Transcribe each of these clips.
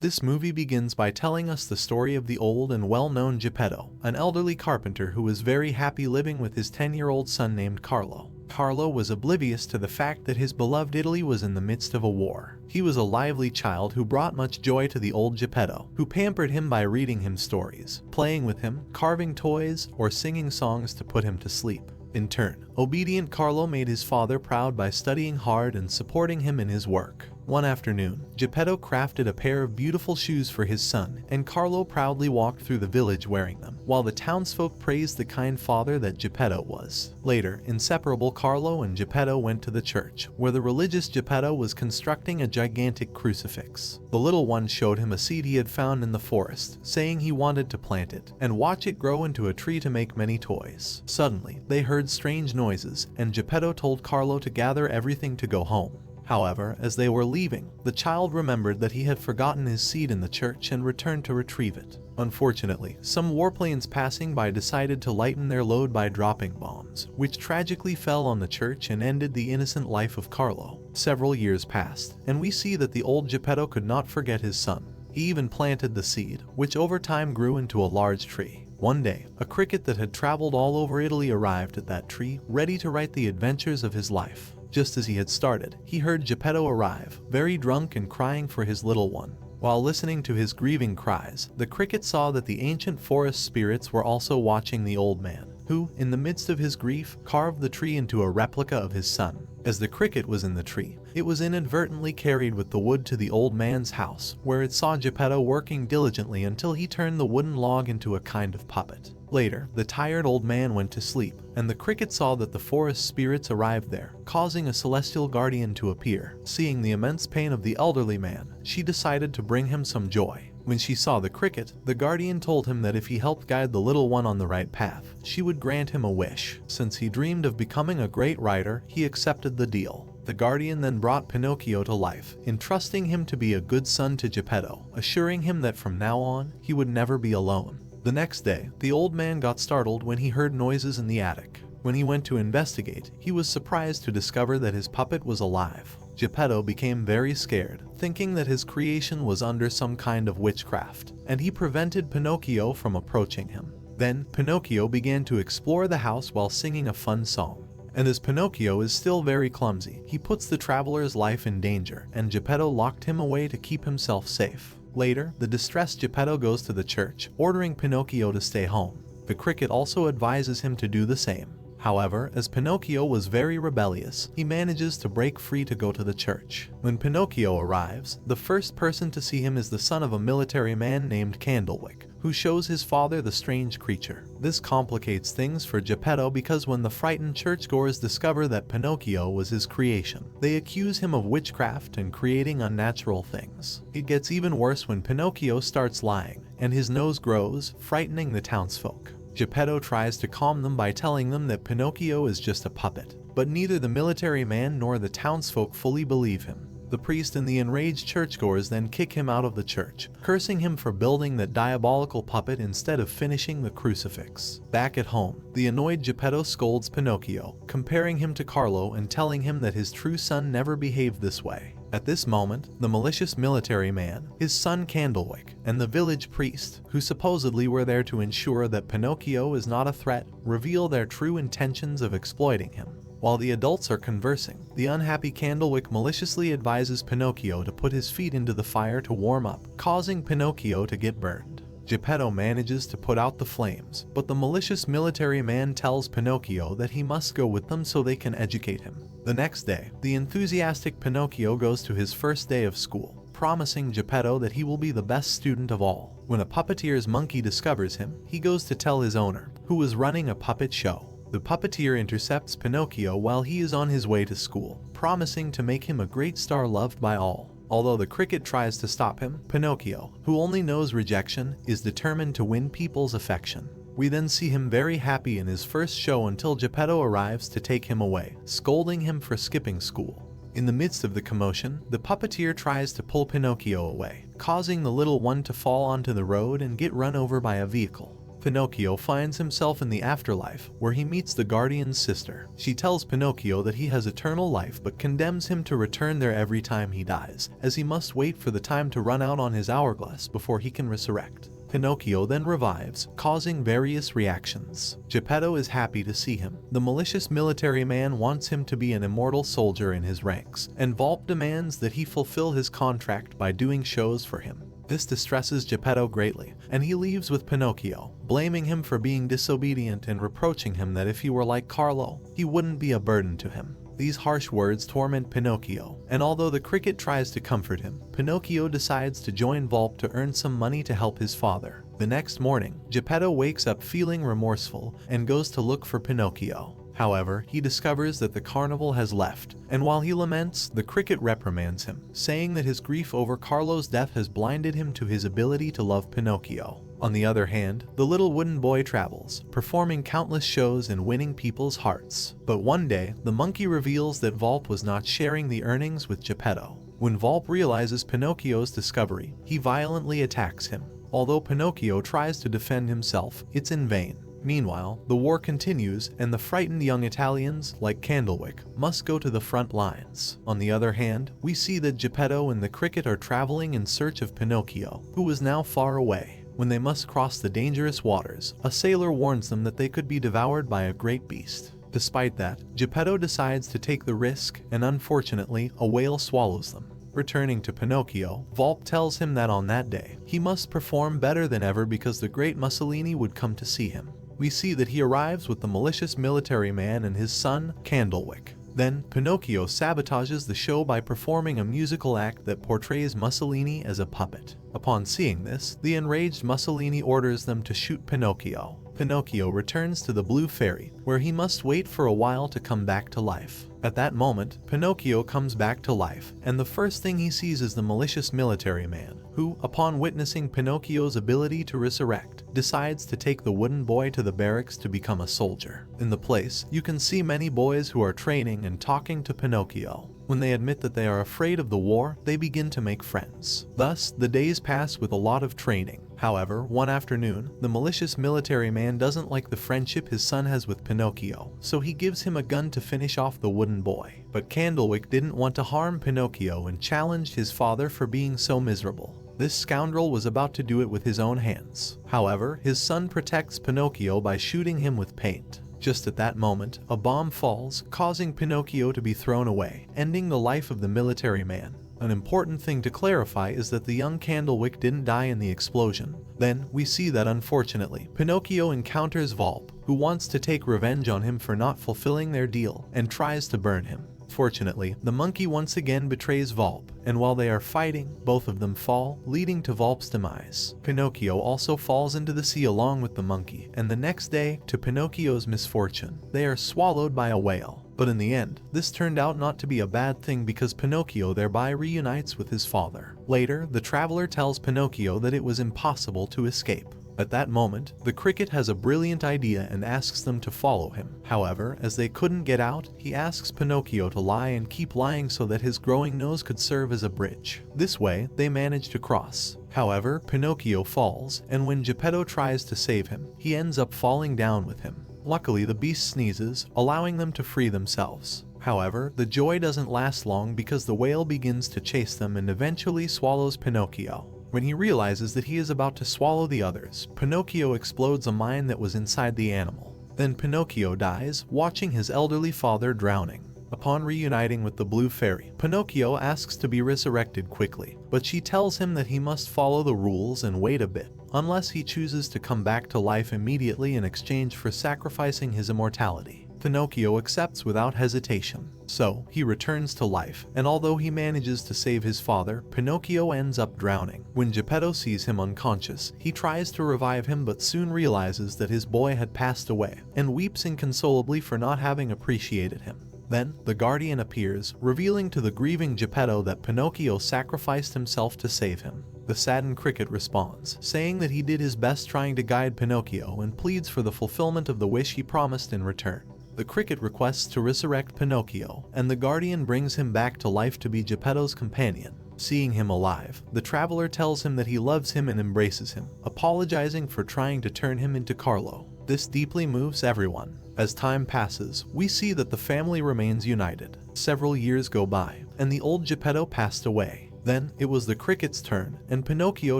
This movie begins by telling us the story of the old and well-known Geppetto, an elderly carpenter who was very happy living with his 10-year-old son named Carlo. Carlo was oblivious to the fact that his beloved Italy was in the midst of a war. He was a lively child who brought much joy to the old Geppetto, who pampered him by reading him stories, playing with him, carving toys, or singing songs to put him to sleep. In turn, obedient Carlo made his father proud by studying hard and supporting him in his work. One afternoon, Geppetto crafted a pair of beautiful shoes for his son, and Carlo proudly walked through the village wearing them, while the townsfolk praised the kind father that Geppetto was. Later, inseparable Carlo and Geppetto went to the church, where the religious Geppetto was constructing a gigantic crucifix. The little one showed him a seed he had found in the forest, saying he wanted to plant it, and watch it grow into a tree to make many toys. Suddenly, they heard strange noises, and Geppetto told Carlo to gather everything to go home. However, as they were leaving, the child remembered that he had forgotten his seed in the church and returned to retrieve it. Unfortunately, some warplanes passing by decided to lighten their load by dropping bombs, which tragically fell on the church and ended the innocent life of Carlo. Several years passed, and we see that the old Geppetto could not forget his son. He even planted the seed, which over time grew into a large tree. One day, a cricket that had traveled all over Italy arrived at that tree, ready to write the adventures of his life. Just as he had started, he heard Geppetto arrive, very drunk and crying for his little one. While listening to his grieving cries, the cricket saw that the ancient forest spirits were also watching the old man, who, in the midst of his grief, carved the tree into a replica of his son. As the cricket was in the tree, it was inadvertently carried with the wood to the old man's house, where it saw Geppetto working diligently until he turned the wooden log into a kind of puppet. Later, the tired old man went to sleep, and the cricket saw that the forest spirits arrived there, causing a celestial guardian to appear. Seeing the immense pain of the elderly man, she decided to bring him some joy. When she saw the cricket, the guardian told him that if he helped guide the little one on the right path, she would grant him a wish. Since he dreamed of becoming a great writer, he accepted the deal. The guardian then brought Pinocchio to life, entrusting him to be a good son to Geppetto, assuring him that from now on, he would never be alone. The next day, the old man got startled when he heard noises in the attic. When he went to investigate, he was surprised to discover that his puppet was alive. Geppetto became very scared, thinking that his creation was under some kind of witchcraft, and he prevented Pinocchio from approaching him. Then, Pinocchio began to explore the house while singing a fun song. And as Pinocchio is still very clumsy, he puts the traveler's life in danger, and Geppetto locked him away to keep himself safe. Later, the distressed Geppetto goes to the church, ordering Pinocchio to stay home. The cricket also advises him to do the same. However, as Pinocchio was very rebellious, he manages to break free to go to the church. When Pinocchio arrives, the first person to see him is the son of a military man named Candlewick, who shows his father the strange creature. This complicates things for Geppetto because when the frightened churchgoers discover that Pinocchio was his creation, they accuse him of witchcraft and creating unnatural things. It gets even worse when Pinocchio starts lying, and his nose grows, frightening the townsfolk. Geppetto tries to calm them by telling them that Pinocchio is just a puppet, but neither the military man nor the townsfolk fully believe him. The priest and the enraged churchgoers then kick him out of the church, cursing him for building that diabolical puppet instead of finishing the crucifix. Back at home, the annoyed Geppetto scolds Pinocchio, comparing him to Carlo and telling him that his true son never behaved this way. At this moment, the malicious military man, his son Candlewick, and the village priest, who supposedly were there to ensure that Pinocchio is not a threat, reveal their true intentions of exploiting him. While the adults are conversing, the unhappy Candlewick maliciously advises Pinocchio to put his feet into the fire to warm up, causing Pinocchio to get burned. Geppetto manages to put out the flames, but the malicious military man tells Pinocchio that he must go with them so they can educate him. The next day, the enthusiastic Pinocchio goes to his first day of school, promising Geppetto that he will be the best student of all. When a puppeteer's monkey discovers him, he goes to tell his owner, who is running a puppet show. The puppeteer intercepts Pinocchio while he is on his way to school, promising to make him a great star loved by all. Although the cricket tries to stop him, Pinocchio, who only knows rejection, is determined to win people's affection. We then see him very happy in his first show until Geppetto arrives to take him away, scolding him for skipping school. In the midst of the commotion, the puppeteer tries to pull Pinocchio away, causing the little one to fall onto the road and get run over by a vehicle. Pinocchio finds himself in the afterlife, where he meets the guardian's sister. She tells Pinocchio that he has eternal life but condemns him to return there every time he dies, as he must wait for the time to run out on his hourglass before he can resurrect. Pinocchio then revives, causing various reactions. Geppetto is happy to see him. The malicious military man wants him to be an immortal soldier in his ranks, and Volpe demands that he fulfill his contract by doing shows for him. This distresses Geppetto greatly, and he leaves with Pinocchio, blaming him for being disobedient and reproaching him that if he were like Carlo, he wouldn't be a burden to him. These harsh words torment Pinocchio, and although the cricket tries to comfort him, Pinocchio decides to join Volpe to earn some money to help his father. The next morning, Geppetto wakes up feeling remorseful and goes to look for Pinocchio. However, he discovers that the carnival has left, and while he laments, the cricket reprimands him, saying that his grief over Carlo's death has blinded him to his ability to love Pinocchio. On the other hand, the little wooden boy travels, performing countless shows and winning people's hearts. But one day, the monkey reveals that Volpe was not sharing the earnings with Geppetto. When Volpe realizes Pinocchio's discovery, he violently attacks him. Although Pinocchio tries to defend himself, it's in vain. Meanwhile, the war continues, and the frightened young Italians, like Candlewick, must go to the front lines. On the other hand, we see that Geppetto and the cricket are traveling in search of Pinocchio, who is now far away. When they must cross the dangerous waters, a sailor warns them that they could be devoured by a great beast. Despite that, Geppetto decides to take the risk, and unfortunately, a whale swallows them. Returning to Pinocchio, Volpe tells him that on that day, he must perform better than ever because the great Mussolini would come to see him. We see that he arrives with the malicious military man and his son, Candlewick. Then, Pinocchio sabotages the show by performing a musical act that portrays Mussolini as a puppet. Upon seeing this, the enraged Mussolini orders them to shoot Pinocchio. Pinocchio returns to the Blue Fairy, where he must wait for a while to come back to life. At that moment, Pinocchio comes back to life, and the first thing he sees is the malicious military man, who, upon witnessing Pinocchio's ability to resurrect, decides to take the wooden boy to the barracks to become a soldier. In the place, you can see many boys who are training and talking to Pinocchio. When they admit that they are afraid of the war, they begin to make friends. Thus, the days pass with a lot of training. However, one afternoon, the malicious military man doesn't like the friendship his son has with Pinocchio, so he gives him a gun to finish off the wooden boy. But Candlewick didn't want to harm Pinocchio and challenged his father for being so miserable. This scoundrel was about to do it with his own hands. However, his son protects Pinocchio by shooting him with paint. Just at that moment, a bomb falls, causing Pinocchio to be thrown away, ending the life of the military man. An important thing to clarify is that the young Candlewick didn't die in the explosion. Then, we see that unfortunately, Pinocchio encounters Volpe, who wants to take revenge on him for not fulfilling their deal, and tries to burn him. Fortunately, the monkey once again betrays Volpe, and while they are fighting, both of them fall, leading to Volpe's demise. Pinocchio also falls into the sea along with the monkey, and the next day, to Pinocchio's misfortune, they are swallowed by a whale. But in the end, this turned out not to be a bad thing because Pinocchio thereby reunites with his father. Later, the traveler tells Pinocchio that it was impossible to escape. At that moment, the cricket has a brilliant idea and asks them to follow him. However, as they couldn't get out, he asks Pinocchio to lie and keep lying so that his growing nose could serve as a bridge. This way, they manage to cross. However, Pinocchio falls, and when Geppetto tries to save him, he ends up falling down with him. Luckily, the beast sneezes, allowing them to free themselves. However, the joy doesn't last long because the whale begins to chase them and eventually swallows Pinocchio. When he realizes that he is about to swallow the others, Pinocchio explodes a mine that was inside the animal. Then Pinocchio dies, watching his elderly father drowning. Upon reuniting with the Blue Fairy, Pinocchio asks to be resurrected quickly, but she tells him that he must follow the rules and wait a bit, unless he chooses to come back to life immediately in exchange for sacrificing his immortality. Pinocchio accepts without hesitation. So, he returns to life, and although he manages to save his father, Pinocchio ends up drowning. When Geppetto sees him unconscious, he tries to revive him but soon realizes that his boy had passed away, and weeps inconsolably for not having appreciated him. Then, the guardian appears, revealing to the grieving Geppetto that Pinocchio sacrificed himself to save him. The saddened cricket responds, saying that he did his best trying to guide Pinocchio and pleads for the fulfillment of the wish he promised in return. The cricket requests to resurrect Pinocchio, and the guardian brings him back to life to be Geppetto's companion. Seeing him alive, the traveler tells him that he loves him and embraces him, apologizing for trying to turn him into Carlo. This deeply moves everyone. As time passes, we see that the family remains united. Several years go by, and the old Geppetto passed away. Then, it was the cricket's turn, and Pinocchio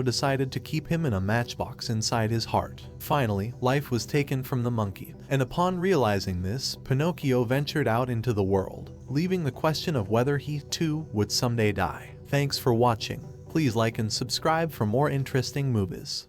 decided to keep him in a matchbox inside his heart. Finally, life was taken from the monkey, and upon realizing this, Pinocchio ventured out into the world, leaving the question of whether he, too, would someday die. Thanks for watching. Please like and subscribe for more interesting movies.